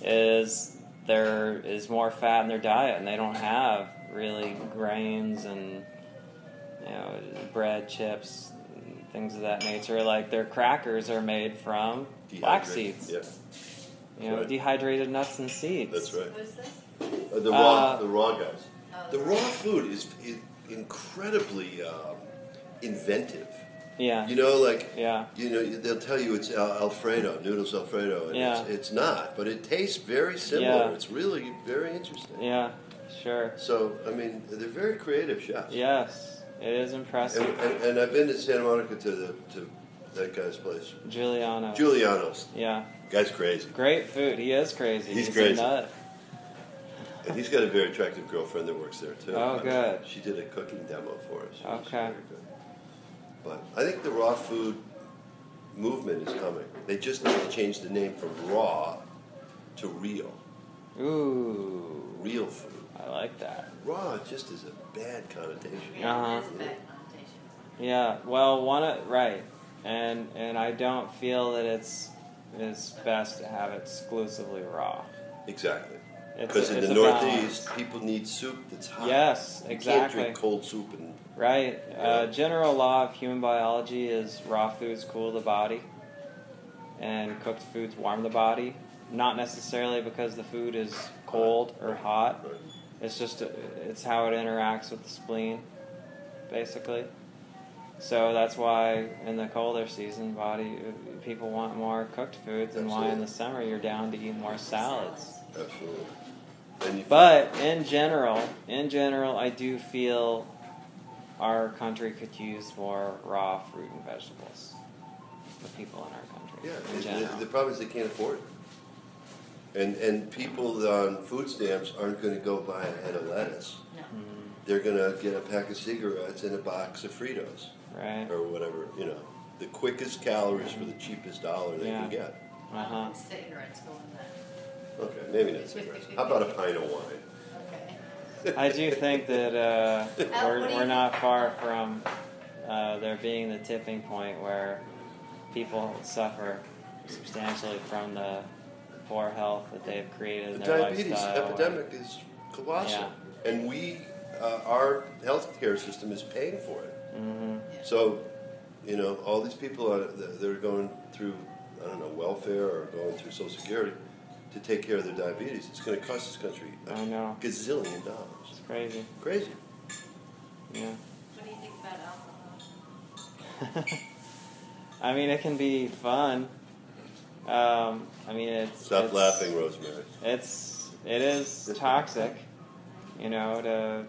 is there is more fat in their diet and they don't have really grains and bread, chips, things of that nature. Like their crackers are made from black seeds. Yeah. Dehydrated nuts and seeds. That's right. Who's this? The raw guys. The raw food is incredibly inventive. Yeah. You know, like they'll tell you it's Alfredo, noodles Alfredo, and it's not, but it tastes very similar. Yeah. It's really very interesting. Yeah, sure. So I mean, they're very creative chefs. Yes, it is impressive. And I've been to Santa Monica to that guy's place. Giuliano's. Yeah. Guy's crazy. Great food. He is crazy. He's a crazy. nut. And he's got a very attractive girlfriend that works there too. Oh, good. She did a cooking demo for us. Okay. Very good. But I think the raw food movement is coming. They just need to change the name from raw to real. Ooh. Real food. I like that. Raw just is a bad connotation. Uh-huh. Yeah. Well, right. And I don't feel that it's best to have it exclusively raw. Exactly. Because in the Northeast, people need soup that's hot. Yes, exactly. You can't drink cold soup. Right. General law of human biology is raw foods cool the body, and cooked foods warm the body. Not necessarily because the food is cold or hot. Right. It's just it's how it interacts with the spleen, basically. So that's why in the colder season, people want more cooked foods, and why in the summer you're down to eat more salads. Absolutely. But in general, I do feel our country could use more raw fruit and vegetables. The people in our country. Yeah. In general. The problem is they can't afford it. And people on food stamps aren't going to go buy a head of lettuce. No. They're going to get a pack of cigarettes and a box of Fritos. Right. Or whatever, the quickest calories for the cheapest dollar they can get. Uh-huh. Cigarettes go in that. Okay, maybe not cigarettes. How about a pint of wine? Okay. I do think that we're not far from there being the tipping point where people suffer substantially from the poor health that they've created in The their diabetes lifestyle. epidemic is colossal. And our healthcare system is paying for it. Mm-hmm. So, all these people that are going through, welfare or going through Social Security to take care of their diabetes, it's going to cost this country a gazillion dollars. It's crazy. Crazy. Yeah. What do you think about alcohol? I mean, it can be fun. Stop laughing, Rosemary. It is toxic, to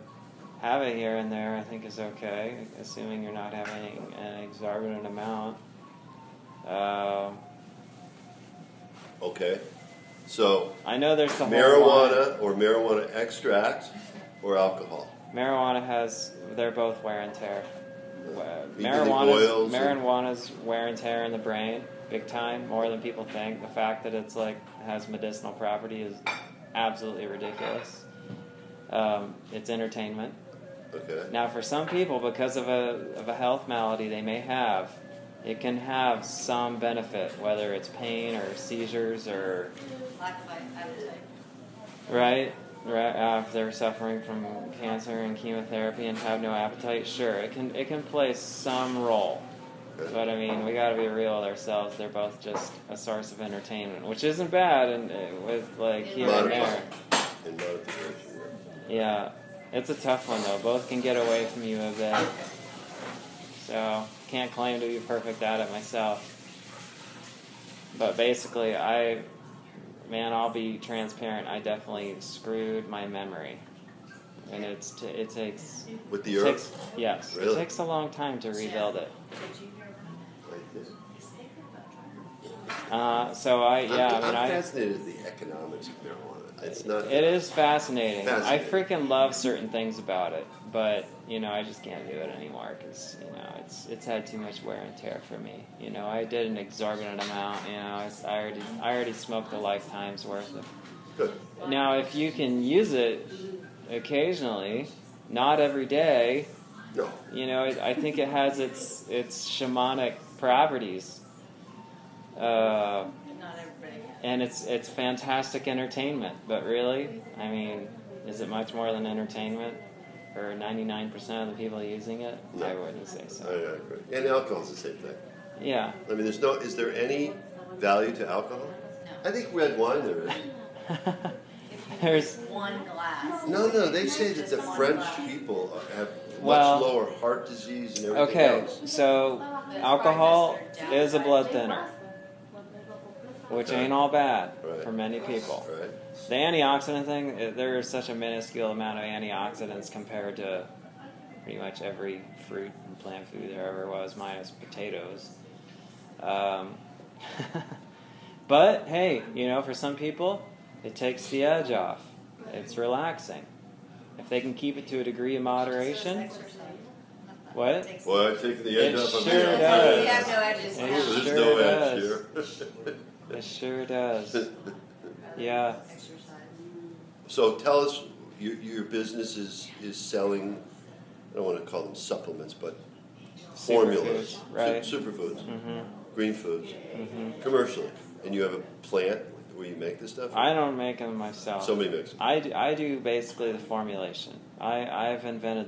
have it here and there. I think is okay, assuming you're not having an exorbitant amount. Okay, so I know there's the marijuana or marijuana extract or alcohol. Marijuana they're both wear and tear. Marijuana's wear and tear in the brain, big time, more than people think. The fact that it's has medicinal property is absolutely ridiculous. It's entertainment. Okay. Now, for some people, because of a health malady they may have, it can have some benefit, whether it's pain or seizures or Lack of appetite. right. If they're suffering from cancer and chemotherapy and have no appetite, sure, it can play some role. Okay. But I mean, we got to be real with ourselves. They're both just a source of entertainment, which isn't bad, and with like here and there. In modification. Yeah, it's a tough one though. Both can get away from you a bit. So can't claim to be perfect at it myself. But basically, I'll be transparent. I definitely screwed my memory, and it takes with the herb. Yes, Really? It takes a long time to rebuild it. I'm fascinated with the economics of marijuana. It's not. It is fascinating. I Fascinating. freaking love certain things about it, but I just can't do it anymore because it's had too much wear and tear for me. I did an exorbitant amount. I already smoked a lifetime's worth of. Good. Now, if you can use it occasionally, not every day. No. I think it has its shamanic properties. Not everybody. And it's fantastic entertainment, but really, I mean, is it much more than entertainment for 99% of the people using it? No. I wouldn't say so. I agree. And alcohol's the same thing. Yeah. I mean, is there any value to alcohol? No. I think red wine there is. There's one glass. No, they say that the French people have much lower heart disease and everything else. So alcohol is a blood thinner, which ain't all bad for many people. Right. The antioxidant thing, there is such a minuscule amount of antioxidants compared to pretty much every fruit and plant food there ever was, minus potatoes. But hey, for some people, it takes the edge off. It's relaxing. If they can keep it to a degree of moderation. What? Well, I take the edge off of me. Sure does. We have no edges. There's Sure no does. edge here. It sure does. Yeah. So tell us, your business is selling, I don't want to call them supplements, but formulas. Superfoods, right. Superfoods. Mm-hmm. Green foods. Mm-hmm. Commercially. And you have a plant where you make this stuff? I don't make them myself. Somebody makes them. I do basically the formulation. I've invented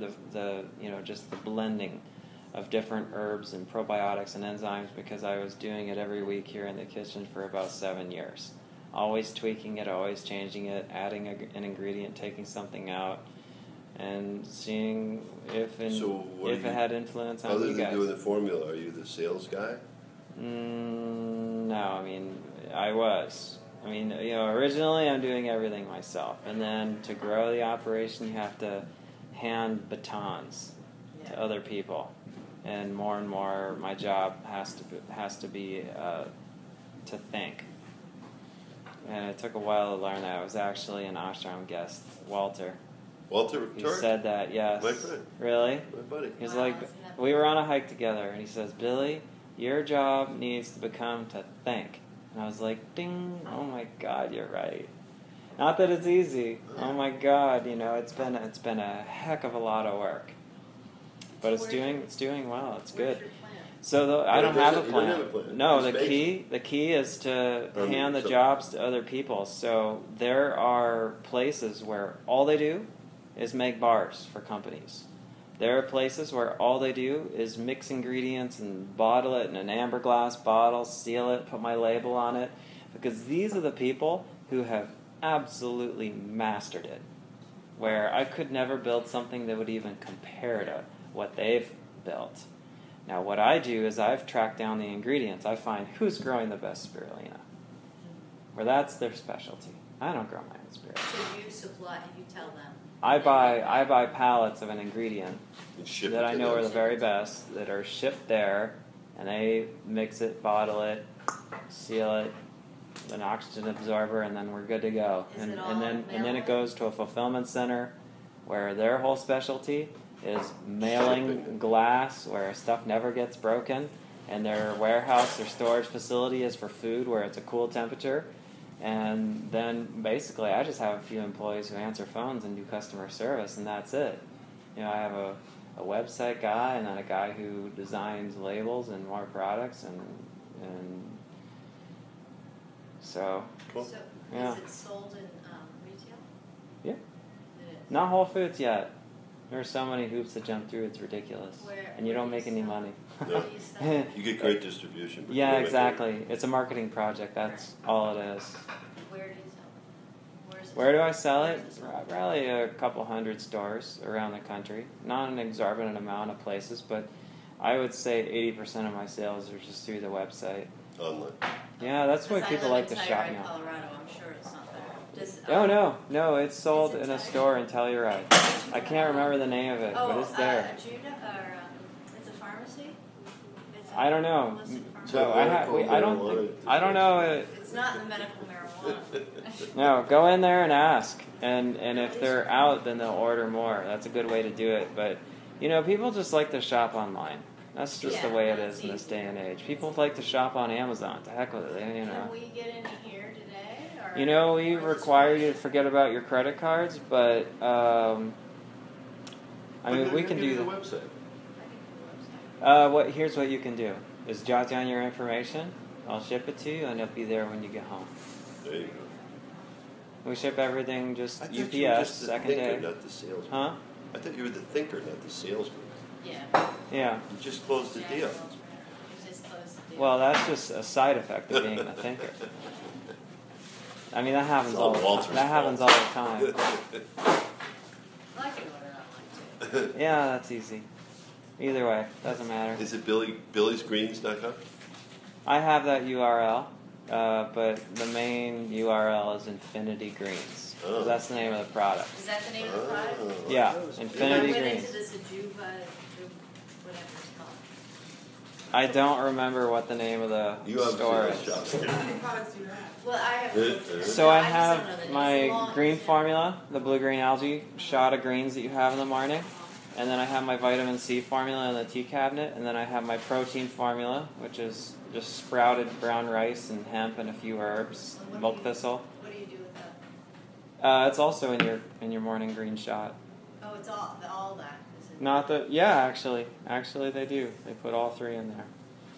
just the blending of different herbs and probiotics and enzymes because I was doing it every week here in the kitchen for about 7 years. Always tweaking it, always changing it, adding an ingredient, taking something out, and seeing if it had influence on other you than guys. doing the formula, are you the sales guy? No, I mean, I was. I mean, originally I'm doing everything myself, and then to grow the operation, you have to hand batons to other people, and more, my job has to be to think. And it took a while to learn that. It was actually an ashram guest, Walter. Walter He Turk? said that, yes. My friend. Really? My buddy. He was like, we were on a hike together, and he says, Billy, your job needs to become to think. And I was like, ding, oh my God, you're right. Not that it's easy. Oh my God, it's been a heck of a lot of work. But it's doing well. It's good. So I don't have a plan. You don't have a plan. No, Just the key is to hand the so- jobs to other people. So there are places where all they do is make bars for companies. There are places where all they do is mix ingredients and bottle it in an amber glass bottle, seal it, put my label on it, because these are the people who have absolutely mastered it, where I could never build something that would even compare to what they've built. Now what I do is I've tracked down the ingredients. I find who's growing the best spirulina, where that's their specialty. I don't grow my own spirulina. So you supply, you tell them. I buy pallets of an ingredient And ship that it I to know them. are the very best, that are shipped there, and they mix it, bottle it, seal it, an oxygen absorber, and then we're good to go. Is And it all then mail-in? it goes to a fulfillment center where their whole specialty is mailing Shipping. glass where stuff never gets broken, and their warehouse, their storage facility is for food where it's a cool temperature. And then basically I just have a few employees who answer phones and do customer service, and that's it. You know, I have a website guy and then a guy who designs labels and more products, and so, So yeah. is it sold in retail? Yeah. It is. Not Whole Foods yet. There's so many hoops to jump through, it's ridiculous. And you where don't do you make any sell? money. Where do you sell? You get great distribution. but you Yeah, don't make exactly. It's a marketing project, that's all it is. Where do you sell it? Where's it Where do sold? I sell Where it? is sold? Probably a couple hundred stores around the country. Not an exorbitant amount of places, but I would say 80% of my sales are just through the website. Online. Yeah, that's why Because people I like live to in shop Telluride, now. Colorado. I'm sure it's not there. Does, Oh no, it's sold Is it in a Telluride? store in Telluride. I can't remember the name of it, but it's there. Judah, or it's a pharmacy. It's a I don't know. holistic pharmacy. So I don't know. It's not in the medical marijuana. No, go in there and ask, and if they're out, then they'll order more. That's a good way to do it. But you know, people just like to shop online. That's just the way it is in this day and age. People like to shop on Amazon. To heck with it, you know. Can we get in here today? Or, You know, we or is require this you to forget about your credit cards, but I mean, we can do the that. website. Here's what you can do: is jot down your information. I'll ship it to you, and it'll be there when you get home. There you go. We ship everything just I thought UPS, you were just the second thinker, day. not the salesman. Huh? I thought you were the thinker, not the salesman. Yeah. Yeah. You just closed the deal. We just closed the deal. Well, that's just a side effect of being the thinker. I mean, that happens It's all all the time. Walter's That happens all fault. the time. I can order online too. Yeah, that's easy. Either way, doesn't matter. Is it BillysGreens.com? I have that URL, but the main URL is Infinity Greens. Oh. That's the name of the product. Is that the name of the product? Yeah, I Infinity went Greens. into this Ajuva, whatever it's called. I don't remember what the name of the You obviously store don't is. shop. How many products do you have? Well, I have. So I just don't know the have names. my Long- green formula, the blue-green algae shot of greens that you have in the morning. And then I have my vitamin C formula in the tea cabinet. And then I have my protein formula, which is just sprouted brown rice and hemp and a few herbs, milk thistle. What do you do with that? It's also in your morning green shot. Oh, it's all that. Is it? Not the actually they do. They put all three in there.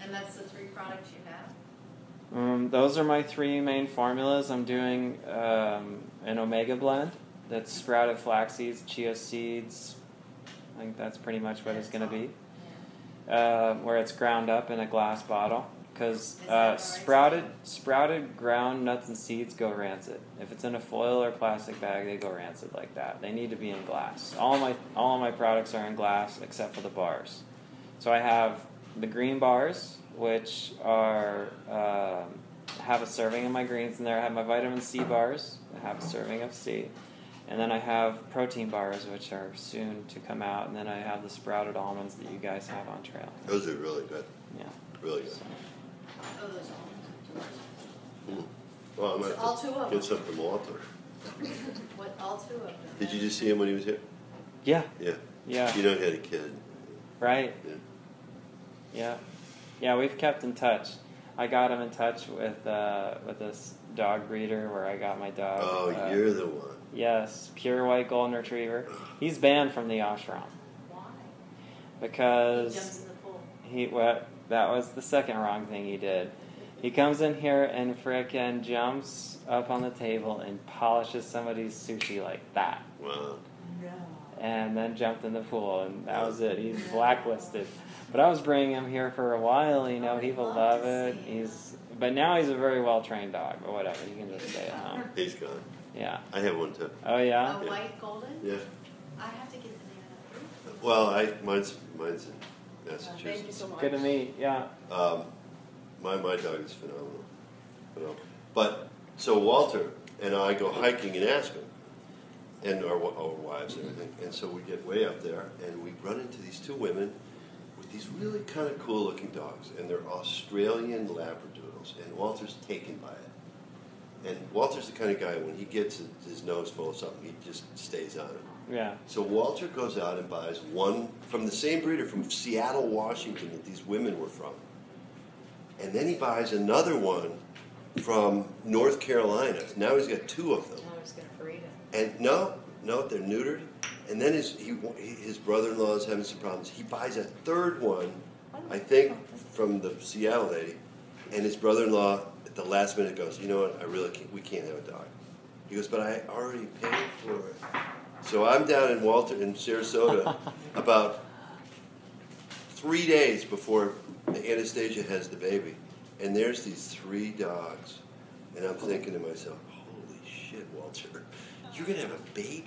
And that's the 3 products you have? Those are my 3 main formulas. I'm doing an omega blend that's sprouted flax seeds, chia seeds. I think that's pretty much what it's going to be. Where it's ground up in a glass bottle. Because sprouted ground nuts and seeds go rancid. If it's in a foil or plastic bag, they go rancid like that. They need to be in glass. All of my products are in glass except for the bars. So I have the green bars, which are have a serving of my greens in there. I have my vitamin C bars. I have a serving of C. And then I have protein bars, which are soon to come out. And then I have the sprouted almonds that you guys have on trail. Those are really good. Yeah. Really good. Oh, those almonds. Well, I'm going to All 2 of get them. some from Walter. What? All 2 of them. Did you just see him when he was here? Yeah. Yeah. Yeah. You know he had a kid. Right. Yeah. Yeah, we've kept in touch. I got him in touch with this dog breeder where I got my dog. Oh, you're the one. Yes, pure white golden retriever. He's banned from the ashram. Why? Because He jumps in the pool. that was the second wrong thing he did. He comes in here and frickin' jumps up on the table and polishes somebody's sushi like that. Wow. No. And then jumped in the pool, and that was it. He's blacklisted. But I was bringing him here for a while. You know, he will love it. But now he's a very well trained dog. But whatever, he can just stay at home. He's gone. Yeah. I have one too. Oh yeah. A white golden? Yeah. I have to get the name of that. Well, mine's in Massachusetts. Thank you so much. Good to meet. Yeah. My dog is phenomenal. But so Walter and I go hiking in Aspen, and our wives and everything. And so we get way up there, and we run into these 2 women with these really kind of cool looking dogs, and they're Australian Labradoodles, and Walter's taken by it. And Walter's the kind of guy, when he gets his nose full of something, he just stays on it. Yeah. So Walter goes out and buys one from the same breeder from Seattle, Washington, that these women were from. And then he buys another one from North Carolina. Now he's got 2 of them. I was going to breed it. And no, they're neutered. And then his brother-in-law is having some problems. He buys a 3rd one, I think, from the Seattle lady. And his brother-in-law at the last minute goes, you know what? We can't have a dog. He goes, but I already paid for it. So I'm down in Sarasota about 3 days before Anastasia has the baby. And there's these 3 dogs. And I'm thinking to myself, holy shit, Walter, you're going to have a baby.